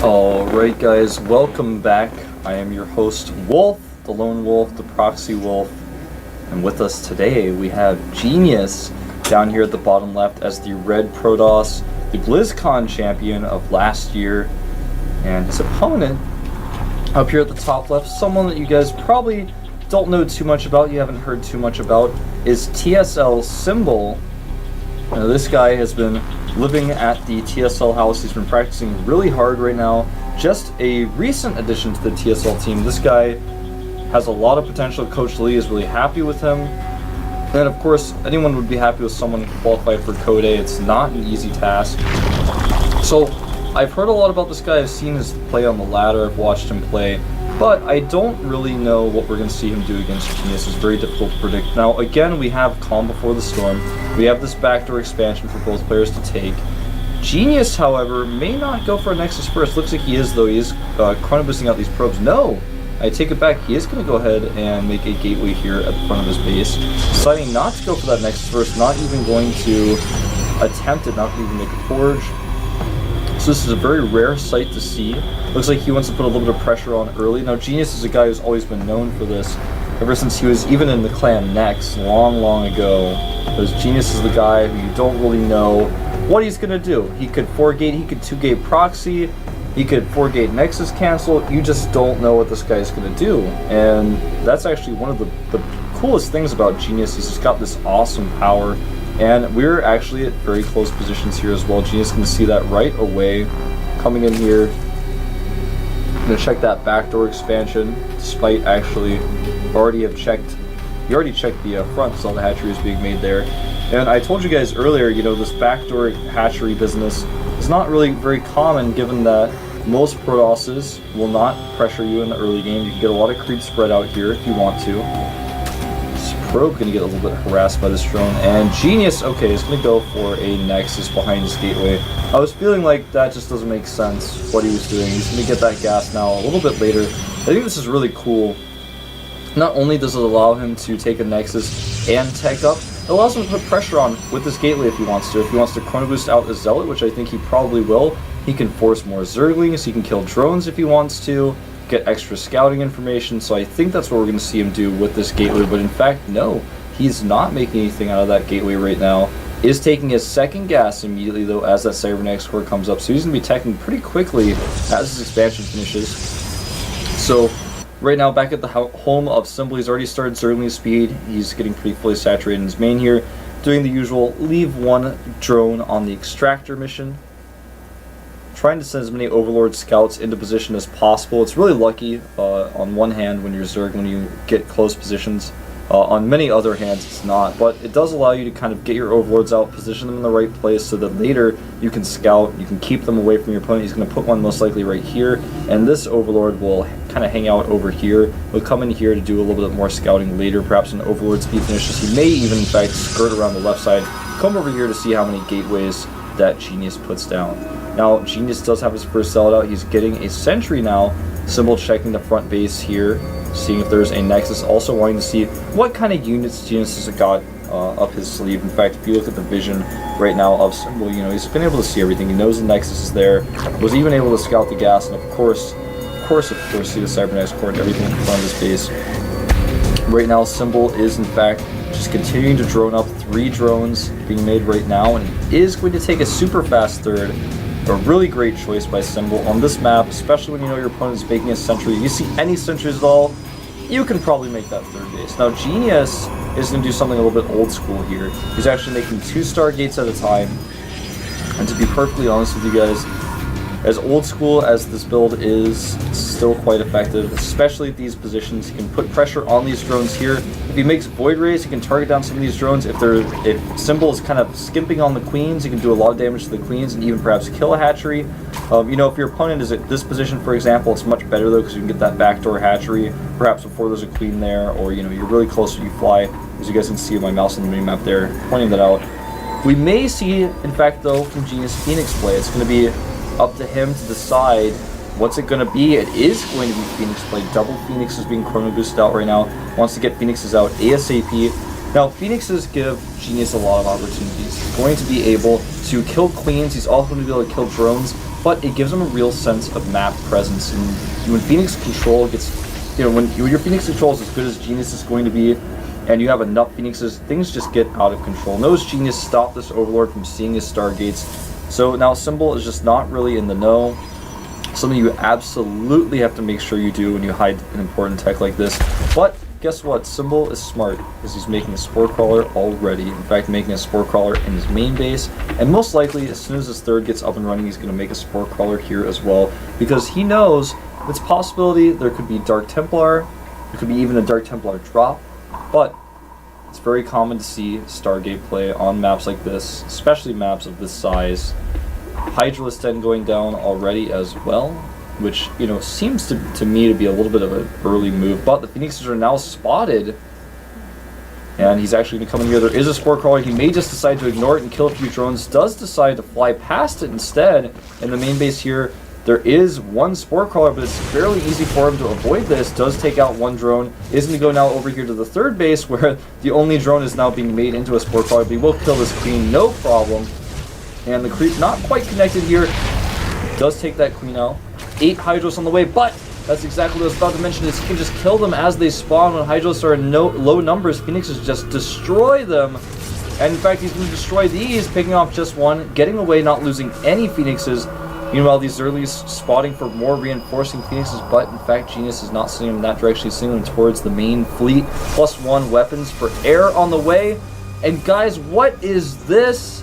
Alright guys, welcome back. I am your host, Wolf, the Lone Wolf, the Proxy Wolf. And with us today, we have Genius down here at the bottom left as the Red Protoss, the BlizzCon champion of last year. And his opponent, up here at the top left, someone that you guys probably don't know too much about, you haven't heard too much about, is TSL Symbol. Now this guy has been living at the TSL house. He's been practicing really hard right now. Just a recent addition to the TSL team. This guy has a lot of potential. Coach Lee is really happy with him. And of course, anyone would be happy with someone qualified for Code A. It's not an easy task. So I've heard a lot about this guy. I've seen his play on the ladder. I've watched him play. But I don't really know what we're going to see him do against Genius. It's very difficult to predict. Now, again, we have Calm Before the Storm. We have this backdoor expansion for both players to take. Genius, however, may not go for a Nexus first. Looks like he is, though. He is chrono boosting out these probes. No! I take it back. He is going to go ahead and make a gateway here at the front of his base. Deciding not to go for that Nexus first. Not even going to attempt it. Not going to even make a forge. So this is a very rare sight to see. Looks like he wants to put a little bit of pressure on early. Now Genius is a guy who's always been known for this, ever since he was even in the clan Nex long ago. Because Genius is the guy who you don't really know what he's going to do. He could 4-gate, he could 2-gate proxy, he could 4-gate Nexus cancel. You just don't know what this guy is going to do. And that's actually one of the coolest things about Genius. He's just got this awesome power. And we're actually at very close positions here as well. Genius can see that right away. Coming in here. I'm going to check that backdoor expansion, despite actually already checked the front, so all the hatchery is being made there. And I told you guys earlier, you know, this backdoor hatchery business is not really very common, given that most Protosses will not pressure you in the early game. You can get a lot of creep spread out here if you want to. Probe going to get a little bit harassed by this drone, and Genius, okay, is going to go for a Nexus behind his gateway. I was feeling like that just doesn't make sense, what he was doing. He's going to get that gas now a little bit later. I think this is really cool. Not only does it allow him to take a Nexus and tech up, it allows him to put pressure on with this gateway if he wants to. If he wants to chrono boost out the Zealot, which I think he probably will, he can force more Zerglings, he can kill drones if he wants to, get extra scouting information. So I think that's what we're going to see him do with this gateway. But in fact, no, he's not making anything out of that gateway right now. Is taking his second gas immediately, though, as that Cybernetics core comes up. So he's going to be teching pretty quickly as his expansion finishes. So right now, back at the home of Symbol, he's already started Zergling speed. He's getting pretty fully saturated in his main here, doing the usual leave one drone on the extractor mission, trying to send as many Overlord scouts into position as possible. It's really lucky on one hand when you're Zerg, when you get close positions. On many other hands it's not, but it does allow you to kind of get your Overlords out, position them in the right place so that later you can scout, you can keep them away from your opponent. He's going to put one most likely right here, and this Overlord will kind of hang out over here. He'll come in here to do a little bit more scouting later, perhaps when Overlord speed finishes. He may even in fact skirt around the left side, come over here to see how many gateways that Genius puts down. Now, Genius does have his first Zealot out. He's getting a Sentry now. Symbol checking the front base here, seeing if there's a Nexus. Also wanting to see what kind of units Genius has got up his sleeve. In fact, if you look at the vision right now of Symbol, you know, he's been able to see everything. He knows the Nexus is there. Was even able to scout the gas, and of course, see the Cybernetics core and everything in front of his base. Right now, Symbol is in fact just continuing to drone up. 3 drones being made right now, and he is going to take a super fast third. A really great choice by Symbol on this map, especially when you know your opponent's making a sentry. If you see any sentries at all, you can probably make that third base. Now Genius is going to do something a little bit old school here. He's actually making 2 Stargates at a time. And to be perfectly honest with you guys, as old school as this build is, it's still quite effective, especially at these positions. He can put pressure on these drones here. If he makes Void Rays, he can target down some of these drones. If Symbol is kind of skimping on the queens, he can do a lot of damage to the queens and even perhaps kill a hatchery. You know, if your opponent is at this position, for example, it's much better though, because you can get that backdoor hatchery, perhaps before there's a queen there, or you know, you're really close when you fly. As you guys can see my mouse on the mini-map there, pointing that out. We may see, in fact though, from Genius Phoenix play. It's going to be up to him to decide what's it going to be. It is going to be Phoenix play. Double Phoenix is being chrono boosted out right now. Wants to get Phoenixes out ASAP. Now, Phoenixes give Genius a lot of opportunities. He's going to be able to kill queens. He's also going to be able to kill drones. but it gives him a real sense of map presence. And when Phoenix control gets, when your Phoenix control is as good as Genius is going to be, and you have enough Phoenixes, things just get out of control. Knows Genius stopped this Overlord from seeing his Stargates, so now Symbol is just not really in the know. Something you absolutely have to make sure you do when you hide an important tech like this. But guess what? Symbol is smart, because he's making a Spore Crawler already. In fact, making a Spore Crawler in his main base, and most likely, as soon as his third gets up and running, he's going to make a Spore Crawler here as well, because he knows it's a possibility there could be Dark Templar, there could be even a Dark Templar drop, but it's very common to see Stargate play on maps like this, especially maps of this size. Hydralisk Den going down already as well, which, seems to me to be a little bit of an early move, but the Phoenixes are now spotted, and he's actually going to come in here. There is a Spore Crawler. He may just decide to ignore it and kill a few drones, does decide to fly past it instead. In the main base here, there is one Spore Crawler, but it's fairly easy for him to avoid this. Does take out one drone. Is going to go now over here to the third base, where the only drone is now being made into a Spore Crawler, but he will kill this Queen, no problem. And the creep not quite connected here. Does take that Queen out. 8 Hydros on the way, but that's exactly what I was about to mention, is he can just kill them as they spawn. When Hydros are in low numbers, Phoenixes just destroy them. And in fact, he's going to destroy these, picking off just one, getting away, not losing any Phoenixes. Meanwhile, these earlies spotting for more reinforcing Phoenixes, but in fact, Genius is not sending them in that direction. He's sending them towards the main fleet. +1 weapons for air on the way. And guys, what is this?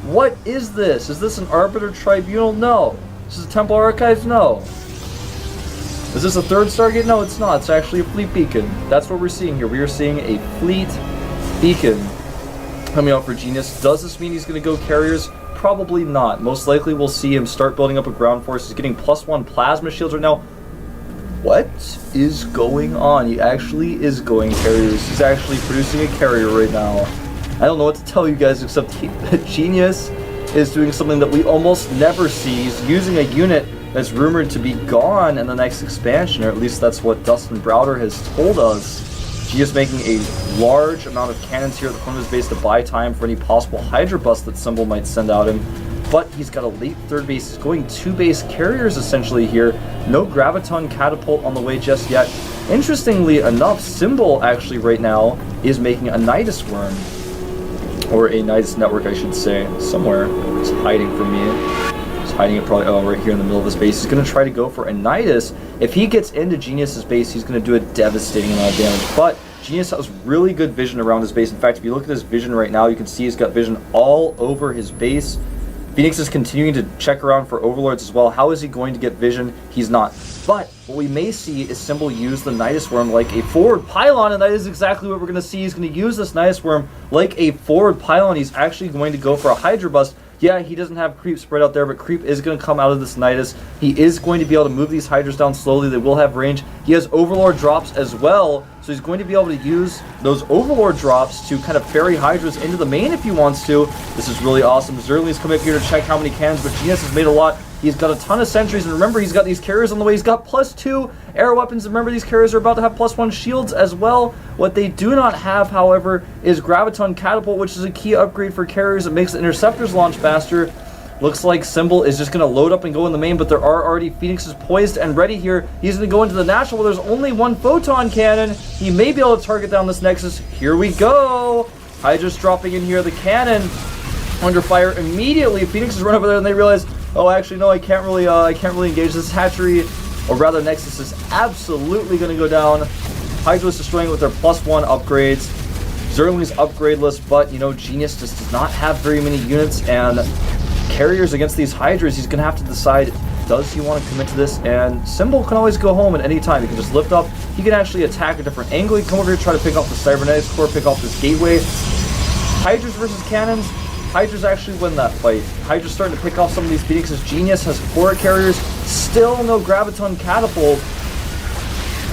What is this? Is this an Arbiter Tribunal? No. Is this a Temple Archives? No. Is this a third Stargate? No, it's not. It's actually a fleet beacon. That's what we're seeing here. We are seeing a fleet beacon coming out for Genius. Does this mean he's going to go carriers? Probably not. Most likely we'll see him start building up a ground force. He's getting +1 plasma shields right now. What is going on? He actually is going carriers. He's actually producing a carrier right now. I don't know what to tell you guys, except Genius is doing something that we almost never see. He's using a unit that's rumored to be gone in the next expansion, or at least that's what Dustin Browder has told us. Genius making a large amount of cannons here at the front of his base to buy time for any possible Hydra bust that Symbol might send out him. But he's got a late third base. He's going 2 base carriers essentially here. No Graviton Catapult on the way just yet. Interestingly enough, Symbol actually right now is making a Nidus Worm. Or a Nidus Network, I should say, somewhere. It's hiding from me. It's hiding it probably, right here in the middle of his base. He's going to try to go for a Nidus. If he gets into Genius's base, he's going to do a devastating amount of damage. But Genius has really good vision around his base. In fact, if you look at his vision right now, you can see he's got vision all over his base. Phoenix is continuing to check around for Overlords as well. How is he going to get vision? He's not. But what we may see is Symbol use the Nidus Worm like a forward pylon, and that is exactly what we're going to see. He's going to use this Nidus Worm like a forward pylon. He's actually going to go for a Hydra bust. Yeah, he doesn't have creep spread out there, but creep is going to come out of this Nidus. He is going to be able to move these Hydras down slowly. They will have range. He has Overlord drops as well, so he's going to be able to use those Overlord drops to kind of ferry Hydras into the main if he wants to. This is really awesome. Zerling's come up here to check how many cannons, but Genius has made a lot. He's got a ton of sentries, and remember, he's got these carriers on the way. He's got +2 air weapons. Remember, these carriers are about to have +1 shields as well. What they do not have, however, is Graviton Catapult, which is a key upgrade for carriers. It makes the interceptors launch faster. Looks like Symbol is just going to load up and go in the main, but there are already Phoenixes poised and ready here. He's going to go into the natural, where there's only 1 photon cannon. He may be able to target down this Nexus. Here we go. Hydra's dropping in here. The cannon under fire immediately. Phoenixes run over there and they realize, oh, actually, no, I can't really engage this hatchery, or rather, Nexus is absolutely going to go down. Hydra's destroying it with their +1 upgrades. Zerling's upgradeless, but, Genius just does not have very many units, and carriers against these Hydras, he's going to have to decide, does he want to commit to this? And Symbol can always go home at any time. He can just lift up. He can actually attack a different angle. He can come over here, try to pick off the Cybernetics Core, pick off this gateway. Hydras versus cannons. Hydras actually win that fight. Hydra's starting to pick off some of these Phoenixes. Genius has 4 carriers, still no Graviton Catapult.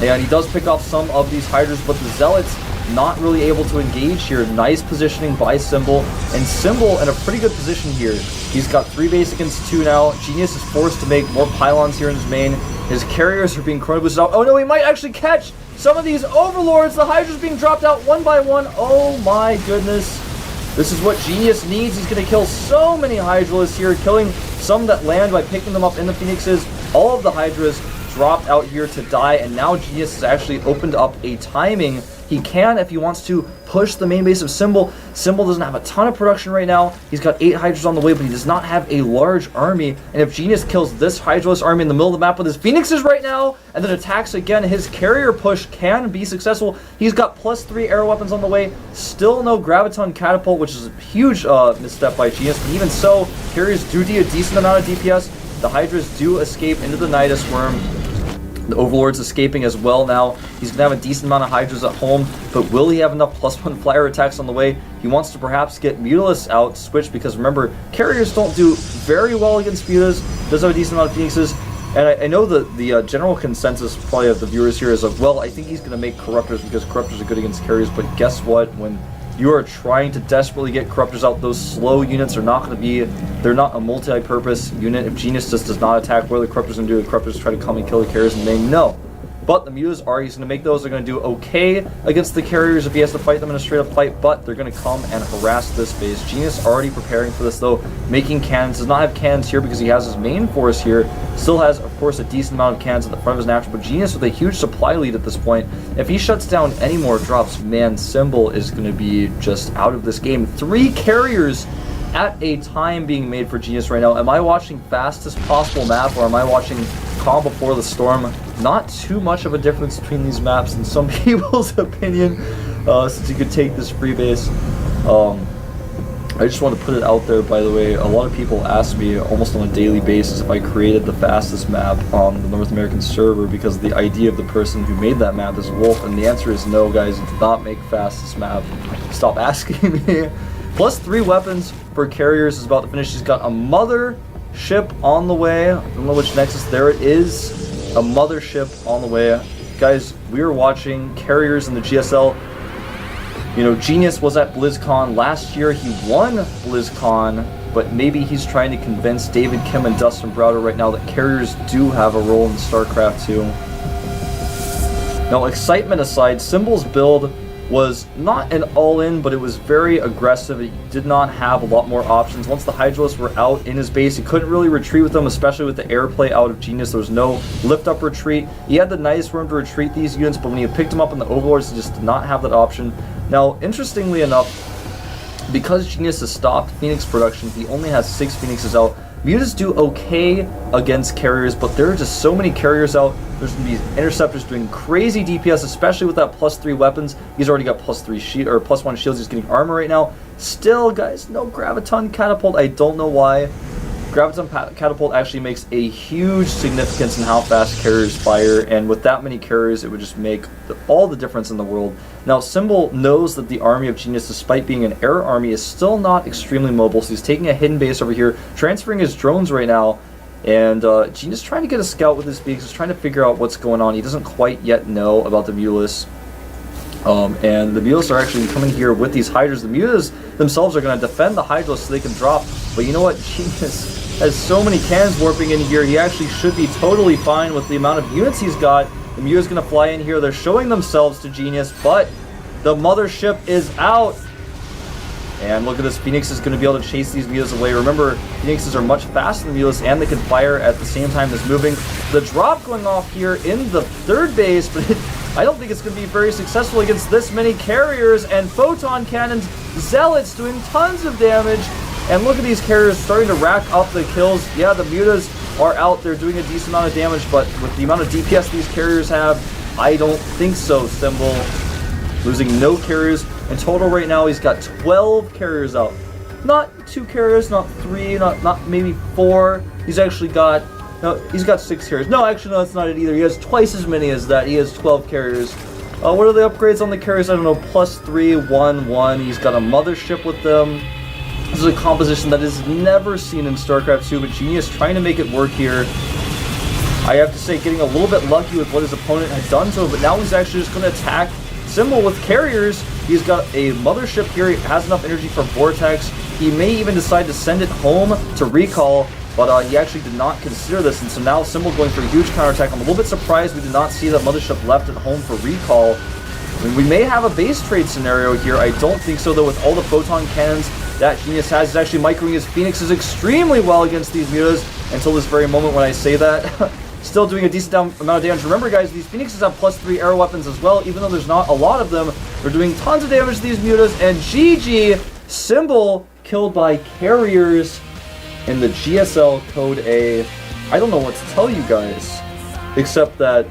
And he does pick off some of these Hydras, but the Zealots not really able to engage here. Nice positioning by Symbol, and Symbol in a pretty good position here. He's got 3 base against 2 now. Genius is forced to make more pylons here in his main. His carriers are being chrono boosted out. Oh no, he might actually catch some of these Overlords. The Hydra's being dropped out one by one. Oh my goodness. This is what Genius needs. He's going to kill so many Hydralisks here, killing some that land by picking them up in the Phoenixes. All of the Hydras dropped out here to die, and now Genius has actually opened up a timing. He can, if he wants to, push the main base of Symbol. Symbol doesn't have a ton of production right now. He's got 8 Hydras on the way, but he does not have a large army. And if Genius kills this Hydraless army in the middle of the map with his Phoenixes right now, and then attacks again, his carrier push can be successful. He's got +3 arrow weapons on the way. Still no Graviton Catapult, which is a huge misstep by Genius. But even so, carriers do a decent amount of DPS. The Hydras do escape into the Nidus Worm. The Overlord's escaping as well now. He's going to have a decent amount of Hydras at home, but will he have enough +1 flyer attacks on the way? He wants to perhaps get Mutalisk out, switch, because remember, carriers don't do very well against Mutas. Does have a decent amount of Phoenixes. And I know that the general consensus probably of the viewers here is of, well, I think he's going to make Corruptors because Corruptors are good against carriers, but guess what? When you are trying to desperately get Corruptors out, those slow units are not going to be, they're not a multi-purpose unit. If Genius just does not attack, what are the Corruptors going to do? The Corruptors try to come and kill the carriers, and they know. But the Mutas are, he's going to make those, they're going to do okay against the carriers if he has to fight them in a straight up fight, but they're going to come and harass this base. Genius already preparing for this though, making cannons, does not have cannons here because he has his main force here, still has of course a decent amount of cannons at the front of his natural, but Genius with a huge supply lead at this point. If he shuts down any more drops, man, Symbol is going to be just out of this game. 3 carriers at a time being made for Genius right now. Am I watching fastest possible map, or am I watching Calm Before the Storm? Not too much of a difference between these maps in some people's opinion, since you could take this free base. I just want to put it out there, by the way, a lot of people ask me almost on a daily basis if I created the fastest map on the North American server, because the idea of the person who made that map is Wolf, and the answer is no, guys, you did not make fastest map. Stop asking me. +3 weapons for carriers is about to finish. He's got a mothership on the way. I don't know which Nexus. There it is. A mothership on the way. Guys, we were watching carriers in the GSL. You know, Genius was at BlizzCon last year. He won BlizzCon, but maybe he's trying to convince David Kim and Dustin Browder right now that carriers do have a role in StarCraft 2. Now, excitement aside, Symbol's build was not an all-in, but it was very aggressive. He did not have a lot more options. Once the Hydralisks were out in his base, he couldn't really retreat with them, especially with the airplay out of Genius. There was no lift-up retreat. He had the Nidus Worm to retreat these units, but when he picked them up in the Overlords, he just did not have that option. Now, interestingly enough, because Genius has stopped Phoenix production, he only has 6 Phoenixes out. Mutas do okay against carriers, but there are just so many carriers out. There's going to be Interceptors doing crazy DPS, especially with that +3 weapons. He's already got +3 shield, or +1 shields. He's getting armor right now. Still, guys, no Graviton Catapult. I don't know why. Graviton Catapult actually makes a huge significance in how fast carriers fire, and with that many carriers, it would just make all the difference in the world. Now, Symbol knows that the army of Genius, despite being an air army, is still not extremely mobile, so he's taking a hidden base over here, transferring his drones right now, and Genius trying to get a scout with his beaks, is trying to figure out what's going on. He doesn't quite yet know about the Mutalisks. And the Mutalisks are actually coming here with these Hydras. The Mutas themselves are going to defend the Hydralisks so they can drop. But you know what? Genius has so many cannons warping in here. He actually should be totally fine with the amount of units he's got. The Muta's going to fly in here. They're showing themselves to Genius, but the mothership is out. And look at this. Phoenix is going to be able to chase these Mutas away. Remember, Phoenixes are much faster than Mutas, and they can fire at the same time as moving. The drop going off here in the 3rd base, but I don't think it's going to be very successful against this many carriers and photon cannons. Zealots doing tons of damage. And look at these carriers starting to rack up the kills. Yeah, the Mutas are out. They're doing a decent amount of damage, but with the amount of DPS these carriers have, I don't think so. Symbol losing no carriers. In total right now, he's got 12 carriers out. Not 2 carriers, not 3, not maybe 4. He's actually got, no, he's got 6 carriers. No, actually, no, that's not it either. He has twice as many as that. He has 12 carriers. What are the upgrades on the carriers? I don't know, +3, 1, 1. He's got a mothership with them. This is a composition that is never seen in StarCraft 2, but Genius trying to make it work here. I have to say, getting a little bit lucky with what his opponent had done to him, but now he's actually just going to attack Symbol with carriers. He's got a mothership here. He has enough energy for Vortex. He may even decide to send it home to recall, but he actually did not consider this, and so now Symbol going for a huge counterattack. I'm a little bit surprised we did not see that mothership left at home for recall. I mean, we may have a base trade scenario here. I don't think so, though, with all the photon cannons that Genius has. He's actually microing his Phoenixes extremely well against these mutas until this very moment when I say that. Still doing a decent amount of damage. Remember, guys, these Phoenixes have +3 arrow weapons as well. Even though there's not a lot of them, they're doing tons of damage to these mutas. And GG, Symbol killed by carriers in the GSL Code A. I don't know what to tell you guys, except that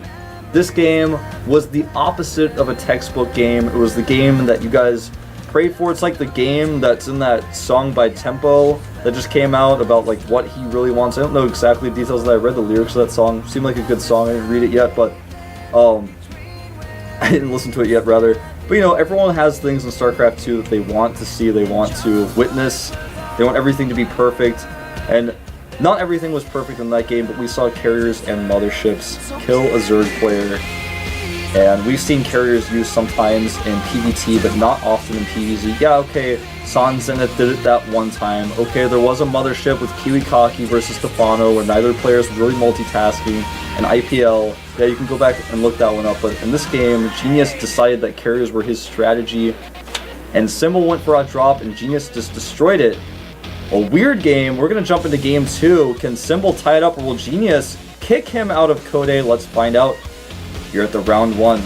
this game was the opposite of a textbook game. It was the game that you guys prayed for. It's like the game that's in that song by Tempo that just came out about like what he really wants. I don't know exactly the details that I read the lyrics of that song. Seemed like a good song. I didn't read it yet, but I didn't listen to it yet, rather. But you know, everyone has things in StarCraft 2 that they want to see, they want to witness. They want everything to be perfect, and not everything was perfect in that game, but we saw carriers and motherships kill a Zerg player. And we've seen carriers used sometimes in PvT, but not often in PvZ. Yeah, okay, San Zenith did it that one time. Okay, there was a mothership with Kiwikaki versus Stefano, where neither player is really multitasking. And IPL, yeah, you can go back and look that one up. But in this game, Genius decided that carriers were his strategy. And Symbol went for a drop, and Genius just destroyed it. A weird game. We're going to jump into game 2. Can Symbol tie it up, or will Genius kick him out of Code A? Let's find out. You're at the round 1.